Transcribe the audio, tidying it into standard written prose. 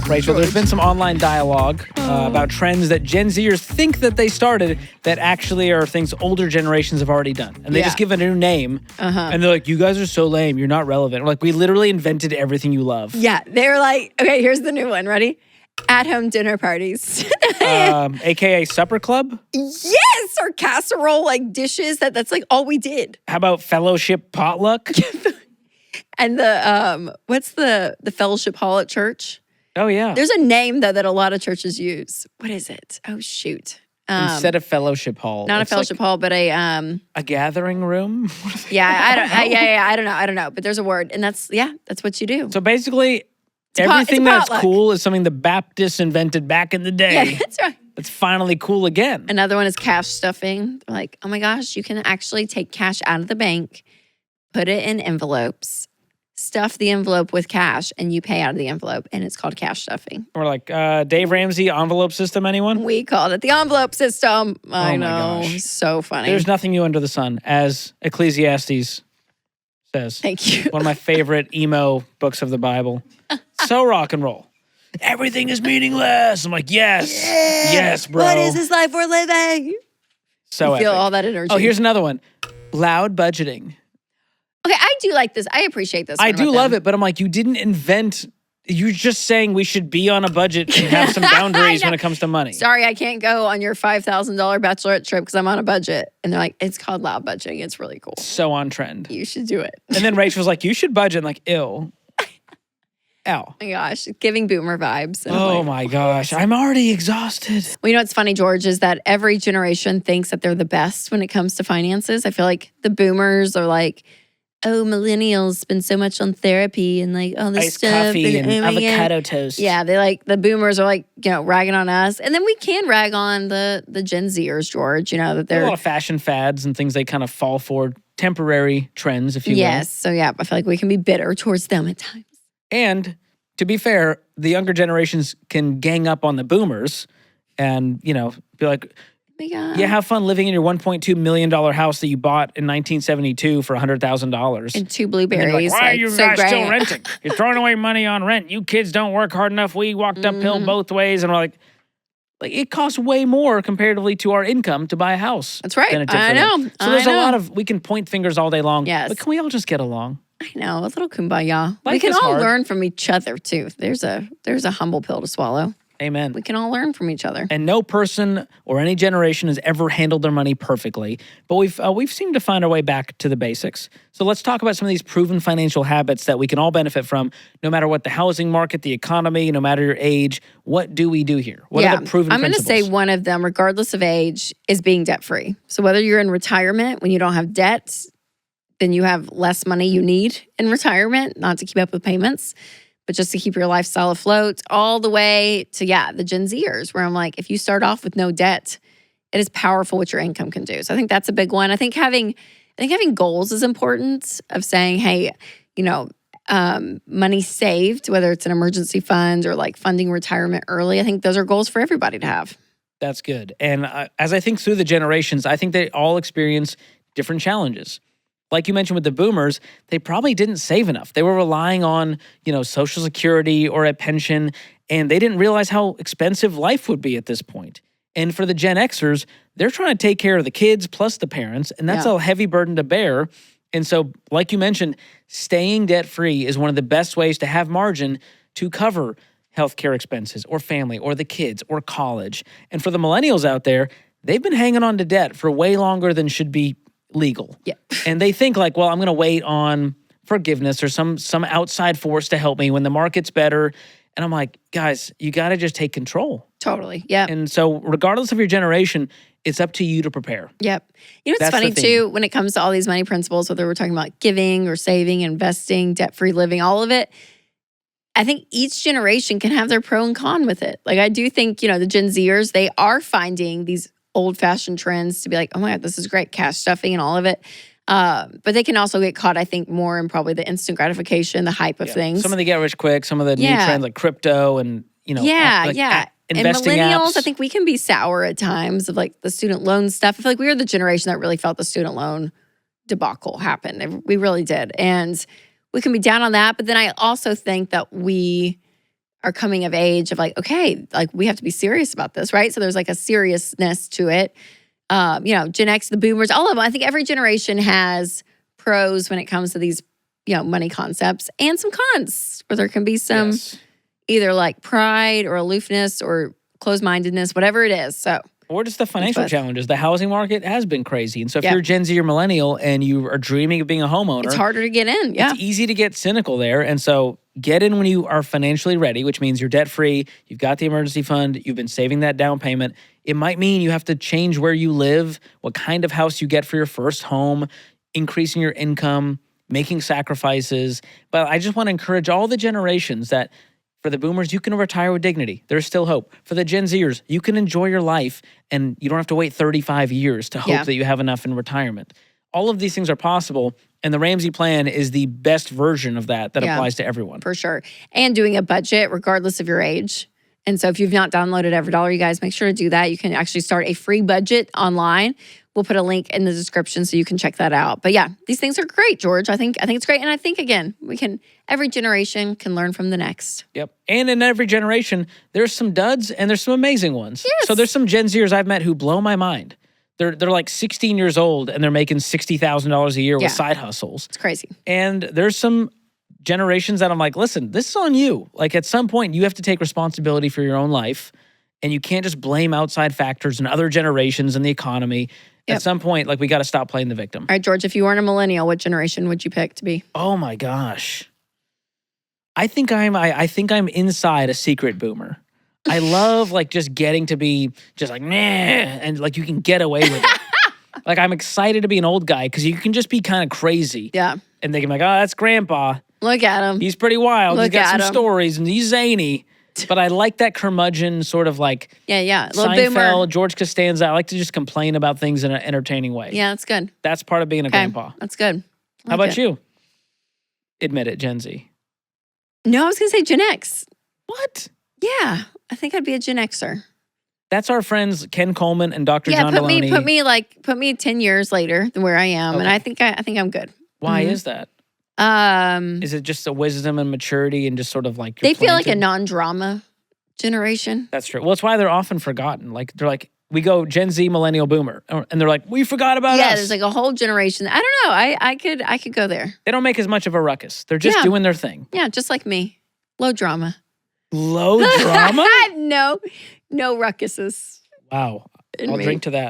Rachel, there's been some online dialogue about trends that Gen Zers think that they started that actually are things older generations have already done. And they just give it a new name. And they're like, you guys are so lame. You're not relevant. We're like, we literally invented everything you love. Yeah, they're like, okay, here's the new one. Ready? At-home dinner parties. AKA supper club? Yes, or casserole like dishes. That's like all we did. How about fellowship potluck? And the what's the fellowship hall at church? Oh yeah. There's a name though that a lot of churches use. What is it? Oh shoot. Instead of fellowship hall. Not a fellowship hall, but a gathering room? I don't know. But there's a word. And that's what you do. So basically everything that's cool is something the Baptists invented back in the day. Yeah, that's right. It's finally cool again. Another one is cash stuffing. They're like, oh my gosh, you can actually take cash out of the bank, put it in envelopes, stuff the envelope with cash, and you pay out of the envelope, and it's called cash stuffing. Or like Dave Ramsey envelope system, anyone? We called it the envelope system. I know. My gosh. So funny. There's nothing new under the sun, as Ecclesiastes says. Thank you. One of my favorite emo books of the Bible. So rock and roll. Everything is meaningless. I'm like, yes, bro. What is this life we're living? So I feel epic. all that energy. Oh, here's another one. Loud budgeting. Okay, I do like this. I appreciate this. I do love it, but I'm like, you didn't invent. You're just saying we should be on a budget and have some boundaries when it comes to money. Sorry, I can't go on your $5,000 bachelorette trip because I'm on a budget. And they're like, it's called loud budgeting. It's really cool. So on trend. You should do it. And then Rachel's like, you should budget. I'm like, ew. Ow. Oh my gosh, giving boomer vibes. Oh my gosh, I'm already exhausted. Well, you know what's funny, George, is that every generation thinks that they're the best when it comes to finances. I feel like the boomers are like, oh, millennials spend so much on therapy and like all this iced stuff. coffee and avocado toast. Yeah, the boomers are like, ragging on us. And then we can rag on the Gen Zers, George, that There are they're. a lot of fashion fads and things they kind of fall for, temporary trends, if you will. Yes, so yeah, I feel like we can be bitter towards them at times. And to be fair, the younger generations can gang up on the boomers and, be like, Oh my God. yeah, have fun living in your $1.2 million house that you bought in 1972 for $100,000. And 2 blueberries. Like, why are you so guys great. still renting? You're throwing away money on rent. You kids don't work hard enough. We walked uphill both ways. And we're like, it costs way more comparatively to our income to buy a house. That's right. Than it did for I them. know. So there's I a lot know. of, we can point fingers all day long. Yes. But can we all just get along? I know, a little kumbaya. We Life can is all hard. learn from each other too. There's a humble pill to swallow. Amen. We can all learn from each other. And no person or any generation has ever handled their money perfectly, but we've seemed to find our way back to the basics. So let's talk about some of these proven financial habits that we can all benefit from, no matter what the housing market, the economy, no matter your age. What do we do here? What are the proven I'm going to principles? say one of them, regardless of age, is being debt free. So whether you're in retirement when you don't have debt, then you have less money you need in retirement, not to keep up with payments, but just to keep your lifestyle afloat, all the way to, the Gen Zers, where I'm like, if you start off with no debt, it is powerful what your income can do. So I think that's a big one. I think having goals is important, of saying, hey, money saved, whether it's an emergency fund or like funding retirement early. I think those are goals for everybody to have. That's good. And as I think through the generations, I think they all experience different challenges. Like you mentioned with the boomers, they probably didn't save enough. They were relying on, Social Security or a pension, and they didn't realize how expensive life would be at this point. And for the Gen Xers, they're trying to take care of the kids plus the parents, and that's a heavy burden to bear. And so, like you mentioned, staying debt-free is one of the best ways to have margin to cover healthcare expenses or family or the kids or college. And for the millennials out there, they've been hanging on to debt for way longer than should be legal. Yeah. And they think like, well, I'm going to wait on forgiveness or some outside force to help me when the market's better. And I'm like, guys, you got to just take control. Totally. Yeah. And so regardless of your generation, it's up to you to prepare. Yep. You know what's That's funny the theme. too, when it comes to all these money principles, whether we're talking about giving or saving, investing, debt-free living, all of it, I think each generation can have their pro and con with it. Like I do think, the Gen Zers, they are finding these old-fashioned trends to be like, oh my God, this is great, cash stuffing and all of it. But they can also get caught, I think, more in probably the instant gratification, the hype of things. Some of the get rich quick, some of the new trends like crypto and, investing and millennials, apps. I think we can be sour at times of like the student loan stuff. I feel like we were the generation that really felt the student loan debacle happen. We really did. And we can be down on that. But then I also think that we are coming of age of like, okay, like we have to be serious about this, right? So there's like a seriousness to it. Gen X, the boomers, all of them. I think every generation has pros when it comes to these, money concepts and some cons where there can be some either like pride or aloofness or closed-mindedness, whatever it is. So, or just the financial challenges. The housing market has been crazy. And so if you're Gen Z or millennial and you are dreaming of being a homeowner, it's harder to get in. Yeah. It's easy to get cynical there. And so get in when you are financially ready, which means you're debt-free, you've got the emergency fund, you've been saving that down payment. It might mean you have to change where you live, what kind of house you get for your first home, increasing your income, making sacrifices. But I just want to encourage all the generations that for the boomers, you can retire with dignity. There's still hope. For the Gen Zers, you can enjoy your life and you don't have to wait 35 years to hope that you have enough in retirement. All of these things are possible. And the Ramsey plan is the best version of that applies to everyone. For sure. And doing a budget regardless of your age. And so if you've not downloaded EveryDollar, you guys make sure to do that. You can actually start a free budget online. We'll put a link in the description so you can check that out. But yeah, these things are great, George. I think it's great. And I think, again, every generation can learn from the next. Yep. And in every generation, there's some duds and there's some amazing ones. Yes. So there's some Gen Zers I've met who blow my mind. They're like 16 years old and they're making $60,000 a year with side hustles. It's crazy. And there's some generations that I'm like, listen, this is on you. Like at some point, you have to take responsibility for your own life. And you can't just blame outside factors and other generations and the economy. At some point, like we got to stop playing the victim. All right, George, if you weren't a millennial, what generation would you pick to be? Oh my gosh. I think I'm inside a secret boomer. I love like just getting to be just like, meh, and like you can get away with it. Like I'm excited to be an old guy because you can just be kind of crazy. Yeah. And they can be like, oh, that's grandpa. Look at him. He's pretty wild. He's got some stories and he's zany. But I like that curmudgeon sort of like little Seinfeld, boomer. George Costanza. I like to just complain about things in an entertaining way. Yeah, that's good. That's part of being a grandpa. That's good. How about you? Admit it, Gen Z. No, I was going to say Gen X. What? Yeah, I think I'd be a Gen Xer. That's our friends Ken Coleman and Dr. John Deloney. Put me 10 years later than where I am, and I think I'm good. Why is that? Is it just a wisdom and maturity and just sort of like they feel like a non-drama generation? That's true. Well, it's why they're often forgotten. Like they're like, we go Gen Z, millennial, boomer, and they're like, we forgot about us. Yeah, there's like a whole generation. I don't know. I could go there. They don't make as much of a ruckus. They're just doing their thing. Yeah, just like me. Low drama. Low drama? No ruckuses. Wow. I'll drink to that.